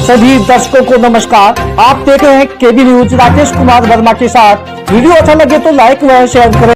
सभी दर्शकों को नमस्कार। आप देख रहे हैं केबी न्यूज राकेश कुमार वर्मा के साथ। वीडियो अच्छा लगे तो लाइक व शेयर करें।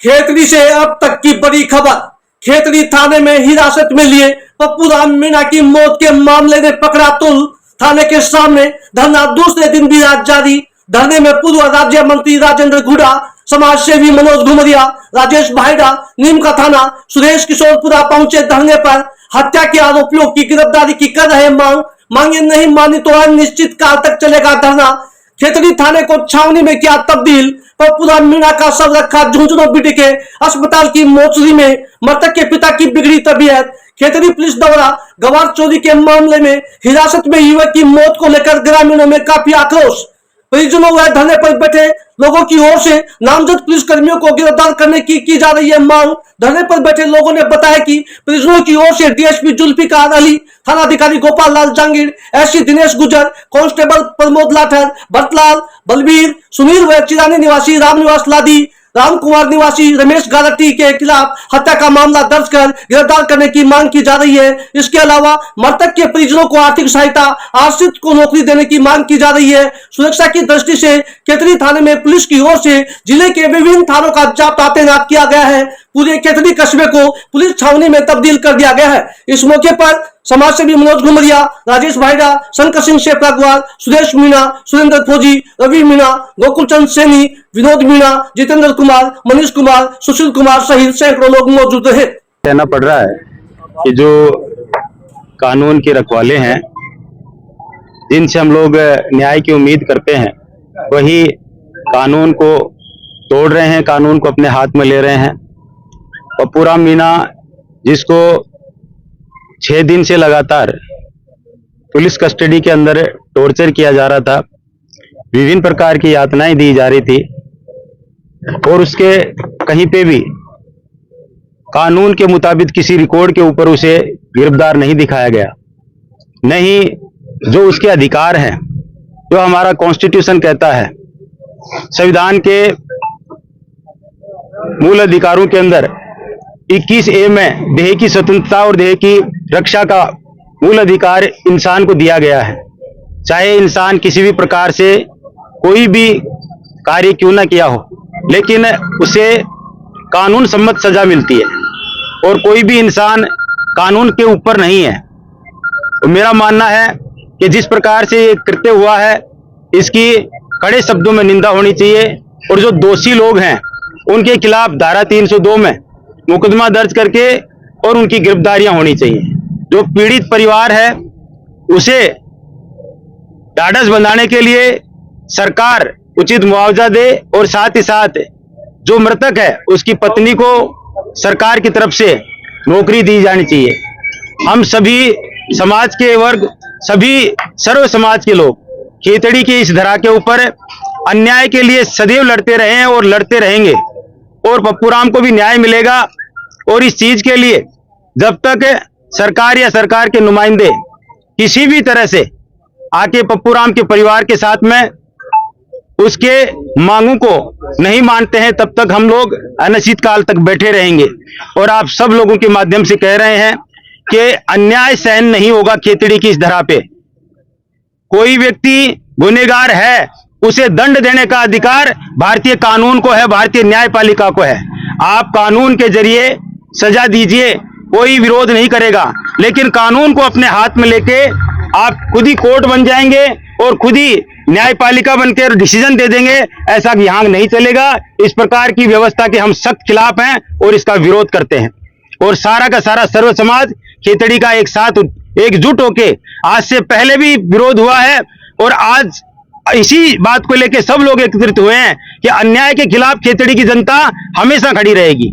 खेतड़ी से अब तक की बड़ी खबर। खेतड़ी थाने में हिरासत में लिए पप्पू राम मीणा की मौत के मामले में पकड़ा तुल। थाने के सामने धरना दूसरे दिन भी आज जारी। धरने में पूर्व राज्य मंत्री राजेंद्र गुड़ा, समाज सेवी मनोज घुमरिया, राजेश भाईडा, नीम का थाना सुरेश किशोरपुरा पहुंचे। धरने पर हत्या के आरोपियों की गिरफ्तारी की कर रहे मांगे नहीं मानी तो अनिश्चित काल तक चलेगा धरना। खेतड़ी थाने को छावनी में किया तब्दील। पप्पू राम मीणा का शव रखा झुंझुनू बीटी के अस्पताल की मोर्चरी में। मृतक के पिता की बिगड़ी तबीयत। खेतड़ी पुलिस द्वारा गवार चोरी के मामले में हिरासत में युवक की मौत को लेकर ग्रामीणों में काफी आक्रोश। परिजनों व धरने पर बैठे लोगों की ओर से नामजद पुलिस कर्मियों को गिरफ्तार करने की जा रही है मांग। धरने पर बैठे लोगों ने बताया कि परिजनों की ओर से डीएसपी जुल्फिकार अली, थानाधिकारी गोपाल लाल जहांगीर, एससी दिनेश गुजर, कांस्टेबल प्रमोद लाठर, भट्टलाल, बलबीर, सुनील व चिरानी निवासी रामनिवास लादी, राम कुमार निवासी रमेश गारटी के खिलाफ हत्या का मामला दर्ज कर गिरफ्तार करने की मांग की जा रही है। इसके अलावा मृतक के परिजनों को आर्थिक सहायता, आश्रित को नौकरी देने की मांग की जा रही है। सुरक्षा की दृष्टि से खेतड़ी थाने में पुलिस की ओर से जिले के विभिन्न थानों का जाब्ता तैनात किया गया है। पूरे खेतड़ी कस्बे को पुलिस छावनी में तब्दील कर दिया गया है। इस मौके पर समाज सेवी मनोज घुमरिया, राजेश भाईडा, शंकर सिंह शेपरागवाल, सुरेश मीणा, सुरेंद्र फौजी, रवि मीणा, गोकुलचंद सैनी, विनोद मीणा, जितेंद्र कुमार, मनीष कुमार, सुशील कुमार सहित सैकड़ों लोग मौजूद रहे। कहना पड़ रहा है कि जो कानून के रखवाले हैं, जिनसे हम लोग न्याय की उम्मीद करते हैं, वही कानून को तोड़ रहे हैं, कानून को अपने हाथ में ले रहे हैं। पप्पू राम मीणा, जिसको 6 दिन से लगातार पुलिस कस्टडी के अंदर टॉर्चर किया जा रहा था, विभिन्न प्रकार की यातनाएं दी जा रही थी और उसके कहीं पे भी कानून के मुताबिक किसी रिकॉर्ड के ऊपर उसे गिरफ्तार नहीं दिखाया गया। नहीं, जो उसके अधिकार हैं, जो हमारा कॉन्स्टिट्यूशन कहता है, संविधान के मूल अधिकारों के अंदर 21A में देह की स्वतंत्रता और देह की रक्षा का मूल अधिकार इंसान को दिया गया है। चाहे इंसान किसी भी प्रकार से कोई भी कार्य क्यों ना किया हो, लेकिन उसे कानून सम्मत सजा मिलती है और कोई भी इंसान कानून के ऊपर नहीं है। तो मेरा मानना है कि जिस प्रकार से ये कृत्य हुआ है, इसकी कड़े शब्दों में निंदा होनी चाहिए और जो दोषी लोग हैं उनके खिलाफ धारा 302 में मुकदमा दर्ज करके और उनकी गिरफ्तारियां होनी चाहिए। जो पीड़ित परिवार है उसे ढाढ़स बंधाने के लिए सरकार उचित मुआवजा दे और साथ ही साथ जो मृतक है उसकी पत्नी को सरकार की तरफ से नौकरी दी जानी चाहिए। हम सभी समाज के वर्ग, सभी सर्व समाज के लोग खेतड़ी की इस धरा के ऊपर अन्याय के लिए सदैव लड़ते रहे हैं और लड़ते रहेंगे और पप्पू राम को भी न्याय मिलेगा। और इस चीज के लिए जब तक सरकार या सरकार के नुमाइंदे किसी भी तरह से आके पप्पू राम के परिवार के साथ में उसके मांगों को नहीं मानते हैं, तब तक हम लोग अनिश्चित काल तक बैठे रहेंगे। और आप सब लोगों के माध्यम से कह रहे हैं कि अन्याय सहन नहीं होगा। खेतड़ी की इस धरा पे कोई व्यक्ति गुनहगार है, उसे दंड देने का अधिकार भारतीय कानून को है, भारतीय न्यायपालिका को है। आप कानून के जरिए सजा दीजिए, कोई विरोध नहीं करेगा, लेकिन कानून को अपने हाथ में लेके आप खुद ही कोर्ट बन जाएंगे और खुद ही न्यायपालिका बनकर डिसीजन दे देंगे, ऐसा यहाँ नहीं चलेगा। इस प्रकार की व्यवस्था के हम सख्त खिलाफ हैं और इसका विरोध करते हैं। और सारा का सारा सर्व समाज खेतड़ी का एक साथ एकजुट होके, आज से पहले भी विरोध हुआ है और आज इसी बात को लेकर सब लोग एकत्रित हुए हैं कि अन्याय के खिलाफ खेतड़ी की जनता हमेशा खड़ी रहेगी।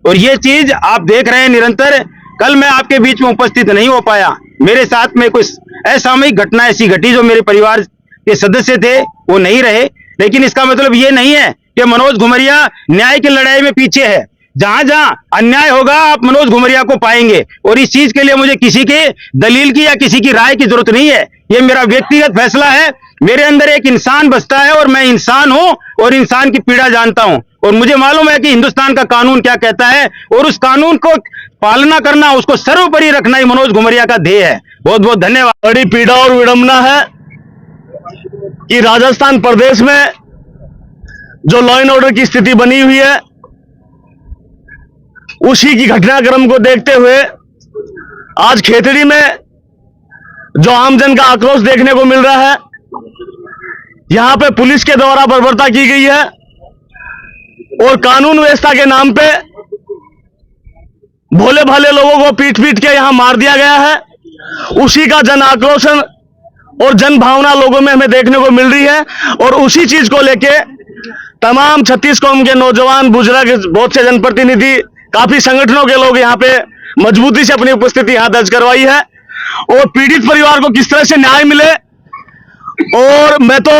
और ये चीज आप देख रहे हैं निरंतर। कल मैं आपके बीच में उपस्थित नहीं हो पाया, मेरे साथ में कुछ असामयिक घटना ऐसी घटी, जो मेरे परिवार के सदस्य थे वो नहीं रहे, लेकिन इसका मतलब ये नहीं है कि मनोज घुमरिया न्याय की लड़ाई में पीछे है। जहां जहां अन्याय होगा आप मनोज घुमरिया को पाएंगे और इस चीज के लिए मुझे किसी के दलील की या किसी की राय की जरूरत नहीं है। ये मेरा व्यक्तिगत फैसला है। मेरे अंदर एक इंसान बसता है और मैं इंसान हूं और इंसान की पीड़ा जानता हूं और मुझे मालूम है कि हिंदुस्तान का कानून क्या कहता है और उस कानून को पालना करना, उसको सर्वोपरि रखना ही मनोज घुमरिया का ध्येय है। बहुत बहुत धन्यवाद। बड़ी पीड़ा और विडंबना है कि राजस्थान प्रदेश में जो लॉ एंड ऑर्डर की स्थिति बनी हुई है, उसी की घटनाक्रम को देखते हुए आज खेतड़ी में जो आमजन का आक्रोश देखने को मिल रहा है, यहां पे पुलिस के द्वारा बर्बरता की गई है और कानून व्यवस्था के नाम पे भोले भाले लोगों को पीट पीट के यहां मार दिया गया है। उसी का जन आक्रोशन और जन भावना लोगों में हमें देखने को मिल रही है और उसी चीज को लेके तमाम 36 कौम के नौजवान, बुजुर्ग, बहुत से जनप्रतिनिधि, काफी संगठनों के लोग यहाँ पे मजबूती से अपनी उपस्थिति यहाँ दर्ज करवाई है और पीड़ित परिवार को किस तरह से न्याय मिले। और मैं तो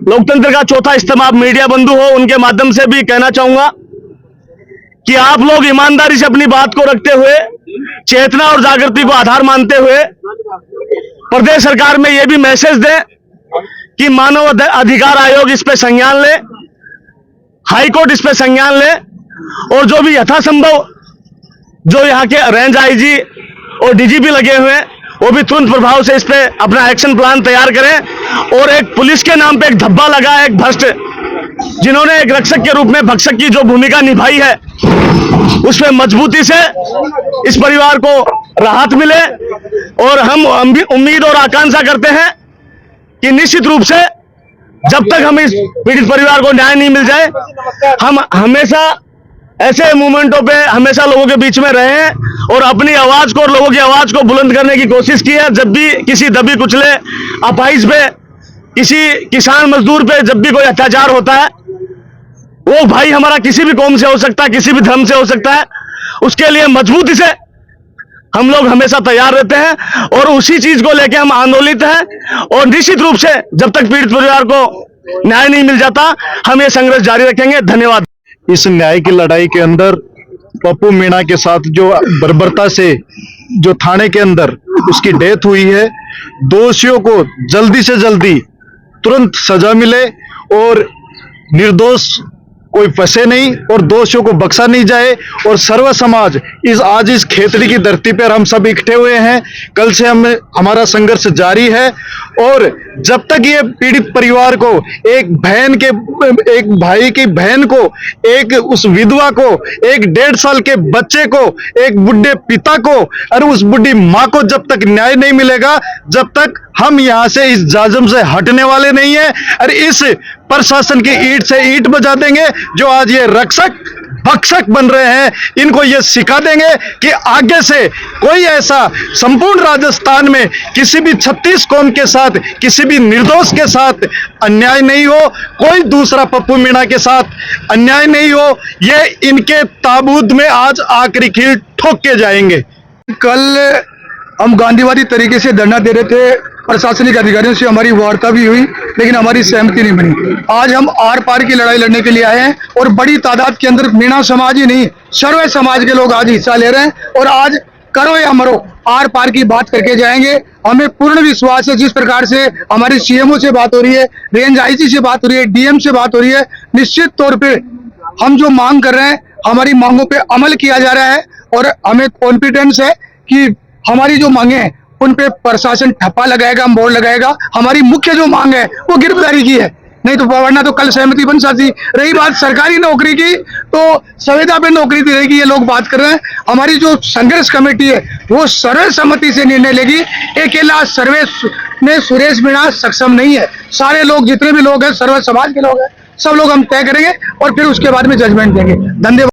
लोकतंत्र का चौथा स्तंभ आप मीडिया बंधु हो, उनके माध्यम से भी कहना चाहूंगा कि आप लोग ईमानदारी से अपनी बात को रखते हुए, चेतना और जागृति को आधार मानते हुए प्रदेश सरकार में यह भी मैसेज दें कि मानव अधिकार आयोग इस पे संज्ञान ले, हाईकोर्ट इस पे संज्ञान ले और जो भी यथासंभव जो यहाँ के रेंज आईजी और डीजीपी लगे हुए हैं वो भी तुरंत प्रभाव से इस पे अपना एक्शन प्लान तैयार करें और एक पुलिस के नाम पे एक धब्बा लगा है, एक भ्रष्ट, जिन्होंने एक रक्षक के रूप में भक्षक की जो भूमिका निभाई है, उस पे मजबूती से इस परिवार को राहत मिले। और हम उम्मीद और आकांक्षा करते हैं कि निश्चित रूप से जब तक हम इस पीड़ित परिवार को न्याय नहीं मिल जाए, हम हमेशा ऐसे मूवमेंटों पे हमेशा लोगों के बीच में रहे हैं और अपनी आवाज को और लोगों की आवाज को बुलंद करने की कोशिश की है। जब भी किसी दबी कुचले अपाहिज पे, किसी किसान मजदूर पे जब भी कोई अत्याचार होता है, वो भाई हमारा किसी भी कौम से हो सकता है, किसी भी धर्म से हो सकता है, उसके लिए मजबूती से हम लोग हमेशा तैयार रहते हैं और उसी चीज को लेके हम आंदोलित हैं और निश्चित रूप से जब तक पीड़ित परिवार को न्याय नहीं मिल जाता, हम ये संघर्ष जारी रखेंगे। धन्यवाद। इस न्याय की लड़ाई के अंदर पप्पू मीणा के साथ जो बर्बरता से जो थाने के अंदर उसकी डेथ हुई है, दोषियों को जल्दी से जल्दी तुरंत सजा मिले और निर्दोष कोई फंसे नहीं और दोषियों को बख्शा नहीं जाए। और सर्व समाज इस खेतड़ी की धरती पर हम सब इकट्ठे हुए हैं। कल से हमारा संघर्ष जारी है और जब तक ये पीड़ित परिवार को, एक भाई की बहन को, एक उस विधवा को, एक 1.5 साल के बच्चे को, एक बुढ़े पिता को और उस बुढ़ी मां को जब तक न्याय नहीं मिलेगा, जब तक हम यहां से इस जाजम से हटने वाले नहीं है और इस प्रशासन की ईंट से ईंट बजा देंगे। जो आज ये रक्षक भक्षक बन रहे हैं, इनको ये सिखा देंगे कि आगे से कोई ऐसा संपूर्ण राजस्थान में किसी भी 36 कौम के साथ, किसी भी निर्दोष के साथ अन्याय नहीं हो, कोई दूसरा पप्पू मीणा के साथ अन्याय नहीं हो। ये इनके ताबूत में आज आखिरी कील ठोक के जाएंगे। कल हम गांधीवादी तरीके से धरना दे रहे थे, प्रशासनिक अधिकारियों से हमारी वार्ता भी हुई लेकिन हमारी सहमति नहीं बनी। आज हम आर पार की लड़ाई लड़ने के लिए आए हैं और बड़ी तादाद के अंदर मीणा समाज ही नहीं, सर्व समाज के लोग आज हिस्सा ले रहे हैं और आज करो या मरो आर पार की बात करके जाएंगे। हमें पूर्ण विश्वास है, जिस प्रकार से हमारी सीएमओ से बात हो रही है, रेंज आईजी से बात हो रही है, डीएम से बात हो रही है, निश्चित तौर पे हम जो मांग कर रहे हैं हमारी मांगों पे अमल किया जा रहा है और हमें कॉन्फिडेंस है कि हमारी जो मांगे हैं उन पे प्रशासन ठप्पा लगाएगा, मोड़ लगाएगा। हमारी मुख्य जो मांग है वो गिरफ्तारी की है, नहीं तो वरना तो कल सहमति बन सकती। रही बात सरकारी नौकरी की, तो संविदा पे नौकरी दी रहेगी, ये लोग बात कर रहे हैं। हमारी जो संघर्ष कमेटी है वो सर्वसम्मति से निर्णय लेगी। अकेला सुरेश मीणा सक्षम नहीं है, सारे लोग, जितने भी लोग हैं, सर्व समाज के लोग हैं, सब लोग हम तय करेंगे और फिर उसके बाद में जजमेंट देंगे। धन्यवाद।